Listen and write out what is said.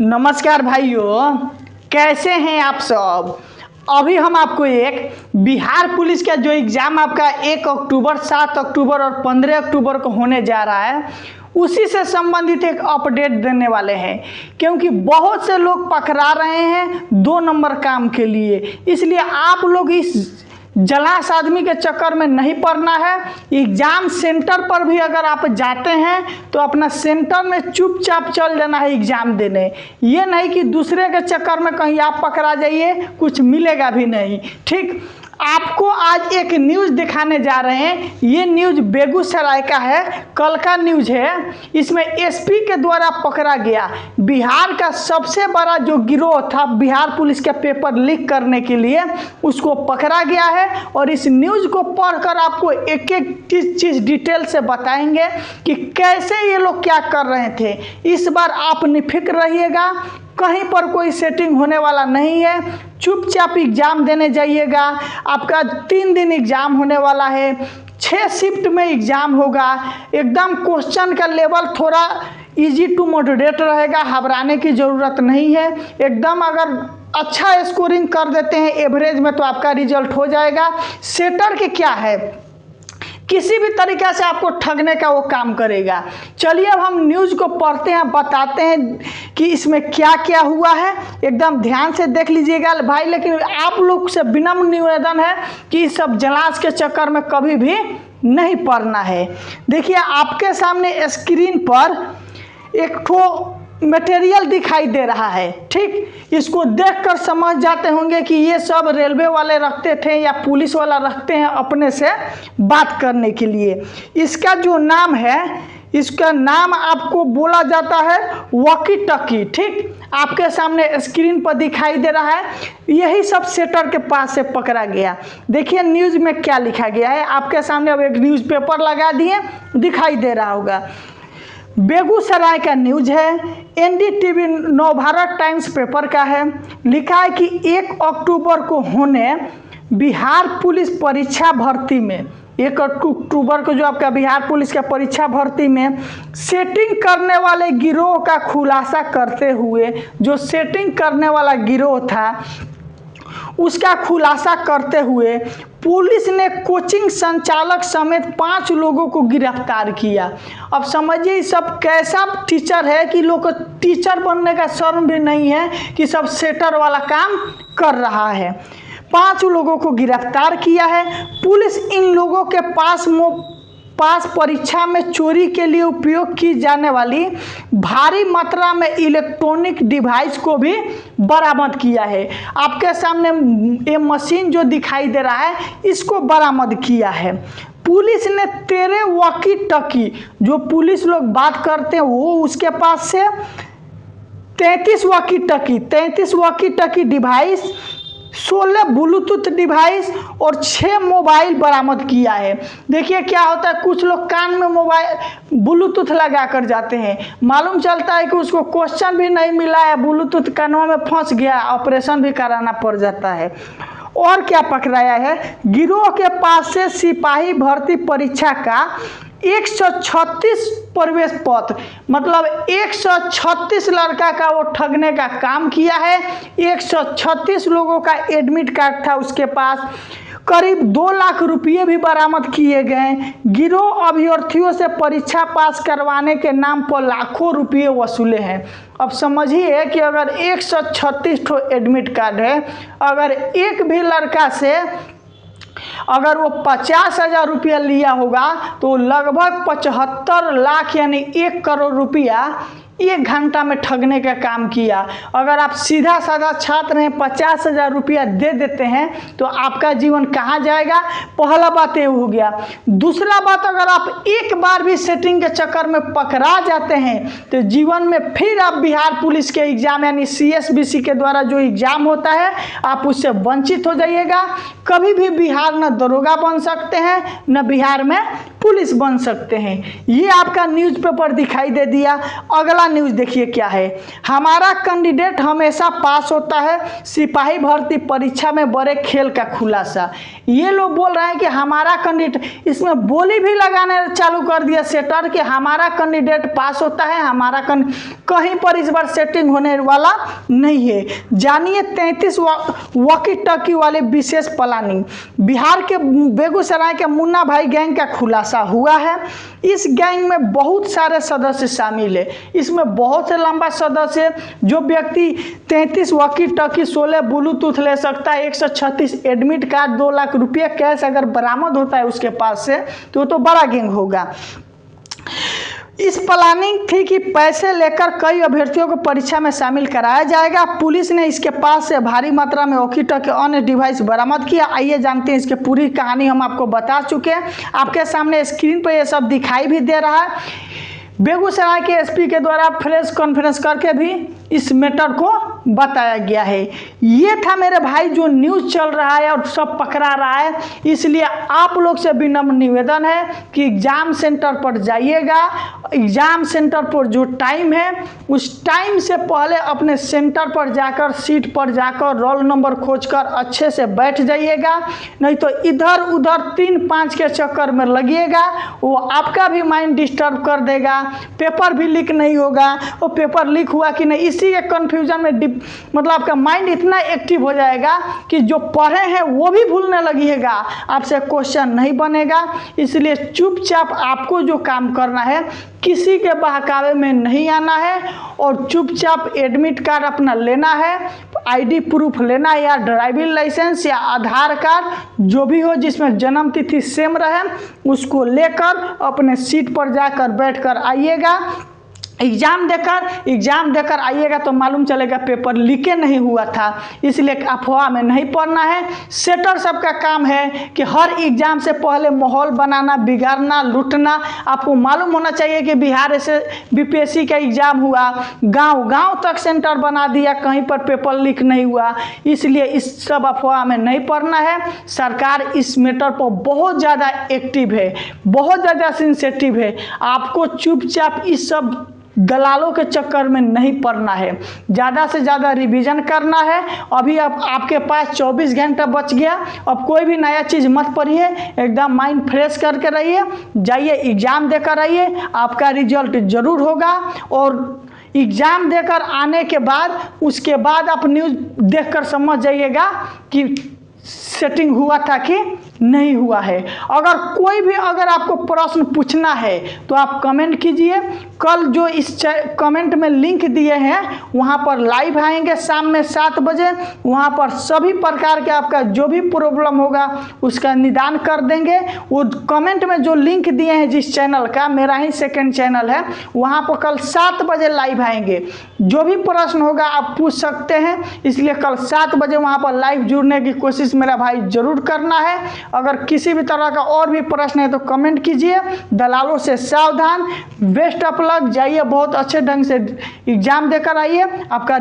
नमस्कार भाइयों, कैसे हैं आप सब। अभी हम आपको एक बिहार पुलिस का जो एग्ज़ाम आपका 1 अक्टूबर, 7 अक्टूबर और 15 अक्टूबर को होने जा रहा है उसी से संबंधित एक अपडेट देने वाले हैं, क्योंकि बहुत से लोग पकड़ा रहे हैं 2 नंबर काम के लिए। इसलिए आप लोग इस जलास आदमी के चक्कर में नहीं पड़ना है। एग्ज़ाम सेंटर पर भी अगर आप जाते हैं तो अपना सेंटर में चुपचाप चल जाना है एग्ज़ाम देने। ये नहीं कि दूसरे के चक्कर में कहीं आप पकड़ा जाइए, कुछ मिलेगा भी नहीं। ठीक, आपको आज एक न्यूज़ दिखाने जा रहे हैं। ये न्यूज़ बेगूसराय का है, कल का न्यूज़ है। इसमें एसपी के द्वारा पकड़ा गया बिहार का सबसे बड़ा जो गिरोह था बिहार पुलिस का पेपर लीक करने के लिए, उसको पकड़ा गया है। और इस न्यूज़ को पढ़कर आपको एक एक चीज़ डिटेल से बताएंगे कि कैसे ये लोग क्या कर रहे थे। इस बार आप निफिक्र रहिएगा, कहीं पर कोई सेटिंग होने वाला नहीं है। चुपचाप एग्ज़ाम देने जाइएगा। आपका 3 दिन एग्ज़ाम होने वाला है, 6 शिफ्ट में एग्ज़ाम होगा। एकदम क्वेश्चन का लेवल थोड़ा इजी टू मॉडरेट रहेगा, घबराने की ज़रूरत नहीं है। एकदम अगर अच्छा स्कोरिंग कर देते हैं एवरेज में तो आपका रिजल्ट हो जाएगा। सेटर के क्या है, किसी भी तरीक़े से आपको ठगने का वो काम करेगा। चलिए अब हम न्यूज़ को पढ़ते हैं, बताते हैं कि इसमें क्या क्या हुआ है। एकदम ध्यान से देख लीजिएगा भाई, लेकिन आप लोग से विनम्र निवेदन है कि इस सब जलास के चक्कर में कभी भी नहीं पड़ना है। देखिए आपके सामने स्क्रीन पर एक ठो मटेरियल दिखाई दे रहा है। ठीक, इसको देखकर समझ जाते होंगे कि ये सब रेलवे वाले रखते थे या पुलिस वाला रखते हैं अपने से बात करने के लिए। इसका जो नाम है, इसका नाम आपको बोला जाता है वॉकी टॉकी। ठीक, आपके सामने स्क्रीन पर दिखाई दे रहा है। यही सब सेटर के पास से पकड़ा गया। देखिए न्यूज़ में क्या लिखा गया है, आपके सामने अब एक न्यूज़पेपर लगा दिए, दिखाई दे रहा होगा। बेगूसराय का न्यूज़ है, एनडीटीवी नवभारत टाइम्स पेपर का है। लिखा है कि 1 अक्टूबर को होने बिहार पुलिस परीक्षा भर्ती में, 1 अक्टूबर को जो आपका बिहार पुलिस का परीक्षा भर्ती में सेटिंग करने वाले गिरोह का खुलासा करते हुए, जो सेटिंग करने वाला गिरोह था उसका खुलासा करते हुए पुलिस ने कोचिंग संचालक समेत 5 लोगों को गिरफ्तार किया। अब समझिए सब कैसा टीचर है कि लोग को टीचर बनने का शर्म भी नहीं है कि सब सेटर वाला काम कर रहा है। 5 लोगों को गिरफ्तार किया है। पुलिस इन लोगों के पास परीक्षा में चोरी के लिए उपयोग की जाने वाली भारी मात्रा में इलेक्ट्रॉनिक डिवाइस को भी बरामद किया है। आपके सामने ये मशीन जो दिखाई दे रहा है इसको बरामद किया है। पुलिस ने 13 वॉकी टॉकी, जो पुलिस लोग बात करते हैं वो उसके पास से 33 walkie talkie device, 16 Bluetooth device और 6 मोबाइल बरामद किया है। देखिए क्या होता है, कुछ लोग कान में मोबाइल ब्लूटूथ लगा कर जाते हैं, मालूम चलता है कि उसको क्वेश्चन भी नहीं मिला है, ब्लूटूथ कानों में फंस गया, ऑपरेशन भी कराना पड़ जाता है। और क्या पकड़ाया है, गिरोह के पास से सिपाही भर्ती परीक्षा का 136 प्रवेश पत्र, मतलब 136 लड़का का वो ठगने का काम किया है। 136 लोगों का एडमिट कार्ड था उसके पास। करीब 2 लाख रुपये भी बरामद किए गए। गिरोह अभ्यर्थियों से परीक्षा पास करवाने के नाम पर लाखों रुपये वसूले हैं। अब समझिए कि अगर 136 ठो एडमिट कार्ड है, अगर एक भी लड़का से अगर वो 50,000 रुपया लिया होगा तो लगभग 75 लाख यानी 1 करोड़ रुपया 1 घंटा में ठगने का काम किया। अगर आप सीधा साधा छात्र हैं, 50,000 रुपया दे देते हैं तो आपका जीवन कहाँ जाएगा। पहला बात ये हो गया। दूसरा बात, अगर आप एक बार भी सेटिंग के चक्कर में पकड़ा जाते हैं तो जीवन में फिर आप बिहार पुलिस के एग्ज़ाम यानी CSBC के द्वारा जो एग्ज़ाम होता है आप उससे वंचित हो जाइएगा। कभी भी बिहार न दरोगा बन सकते हैं न बिहार में पुलिस बन सकते हैं। ये आपका न्यूज़पेपर दिखाई दे दिया। अगला न्यूज़ देखिए क्या है। हमारा कैंडिडेट हमेशा पास होता है, सिपाही भर्ती परीक्षा में बड़े खेल का खुलासा। ये लोग बोल रहे हैं कि हमारा कैंडिडेट, इसमें बोली भी लगाने चालू कर दिया सेटर कि हमारा कैंडिडेट पास होता है, हमारा कहीं पर इस बार सेटिंग होने वाला नहीं है। जानिए 33 वॉकी टॉकी वाले विशेष प्लानिंग। बिहार के बेगूसराय के मुन्ना भाई गैंग का खुलासा हुआ है। इस गैंग में बहुत सारे सदस्य शामिल है। इसमें बहुत से लंबा सदस्य, जो व्यक्ति 33 वॉकी टॉकी 16 ब्लूटूथ ले सकता है, 136 एडमिट कार्ड, 2 लाख रुपये कैश अगर बरामद होता है उसके पास से तो बड़ा गैंग होगा। इस प्लानिंग थी कि पैसे लेकर कई अभ्यर्थियों को परीक्षा में शामिल कराया जाएगा। पुलिस ने इसके पास से भारी मात्रा में वॉकी टॉकी अन्य डिवाइस बरामद किया। आइए जानते हैं इसकी पूरी कहानी। हम आपको बता चुके हैं, आपके सामने स्क्रीन पर ये सब दिखाई भी दे रहा है। बेगूसराय के एसपी के द्वारा प्रेस कॉन्फ्रेंस करके भी इस मैटर को बताया गया है। ये था मेरे भाई जो न्यूज़ चल रहा है और सब पकड़ा रहा है। इसलिए आप लोग से विनम्र निवेदन है कि एग्ज़ाम सेंटर पर जाइएगा। एग्ज़ाम सेंटर पर जो टाइम है उस टाइम से पहले अपने सेंटर पर जाकर, सीट पर जाकर रोल नंबर खोजकर अच्छे से बैठ जाइएगा। नहीं तो इधर उधर 3-5 के चक्कर में लगिएगा, वो आपका भी माइंड डिस्टर्ब कर देगा। पेपर भी लीक नहीं होगा, वो पेपर लीक हुआ कि नहीं इसी के कन्फ्यूजन में मतलब आपका माइंड इतना एक्टिव हो जाएगा कि जो पढ़े हैं वो भी भूलने लगिएगा, आपसे क्वेश्चन नहीं बनेगा। इसलिए चुपचाप आपको जो काम करना है, किसी के बहकावे में नहीं आना है और चुपचाप एडमिट कार्ड अपना लेना है, आईडी प्रूफ लेना है, या ड्राइविंग लाइसेंस या आधार कार्ड जो भी हो जिसमें जन्म तिथि सेम रहे, उसको लेकर अपने सीट पर जाकर बैठकर आइएगा। एग्ज़ाम देकर आइएगा तो मालूम चलेगा पेपर लीके नहीं हुआ था। इसलिए अफवाह में नहीं पड़ना है। सेटर सबका काम है कि हर एग्ज़ाम से पहले माहौल बनाना, बिगाड़ना, लूटना। आपको मालूम होना चाहिए कि बिहार से बीपीएससी का एग्ज़ाम हुआ, गांव तक सेंटर बना दिया, कहीं पर पेपर लीक नहीं हुआ। इसलिए इस सब अफवाह में नहीं पड़ना है। सरकार इस मैटर पर बहुत ज़्यादा एक्टिव है, बहुत ज़्यादा सेंसिटिव है। आपको चुपचाप इस सब दलालों के चक्कर में नहीं पड़ना है, ज़्यादा से ज़्यादा रिवीजन करना है। अभी अब आपके पास 24 घंटा बच गया। अब कोई भी नया चीज़ मत पढ़िए, एकदम माइंड फ्रेश करके रहिए, जाइए एग्ज़ाम देकर आइए, आपका रिजल्ट ज़रूर होगा। और एग्ज़ाम देकर आने के बाद उसके बाद आप न्यूज़ देखकर समझ जाइएगा कि सेटिंग हुआ था कि नहीं हुआ है। अगर आपको प्रश्न पूछना है तो आप कमेंट कीजिए। कल जो इस कमेंट में लिंक दिए हैं वहाँ पर लाइव आएंगे शाम में 7 बजे। वहाँ पर सभी प्रकार के आपका जो भी प्रॉब्लम होगा उसका निदान कर देंगे। वो कमेंट में जो लिंक दिए हैं जिस चैनल का, मेरा ही सेकंड चैनल है, वहाँ पर कल 7 बजे लाइव आएंगे। जो भी प्रश्न होगा आप पूछ सकते हैं। इसलिए कल 7 बजे वहाँ पर लाइव जुड़ने की कोशिश मेरा भाई ज़रूर करना है। अगर किसी भी तरह का और भी प्रश्न है तो कमेंट कीजिए। दलालों से सावधान। Best of luck. जाइए बहुत अच्छे ढंग से एग्ज़ाम देकर आइए। आपका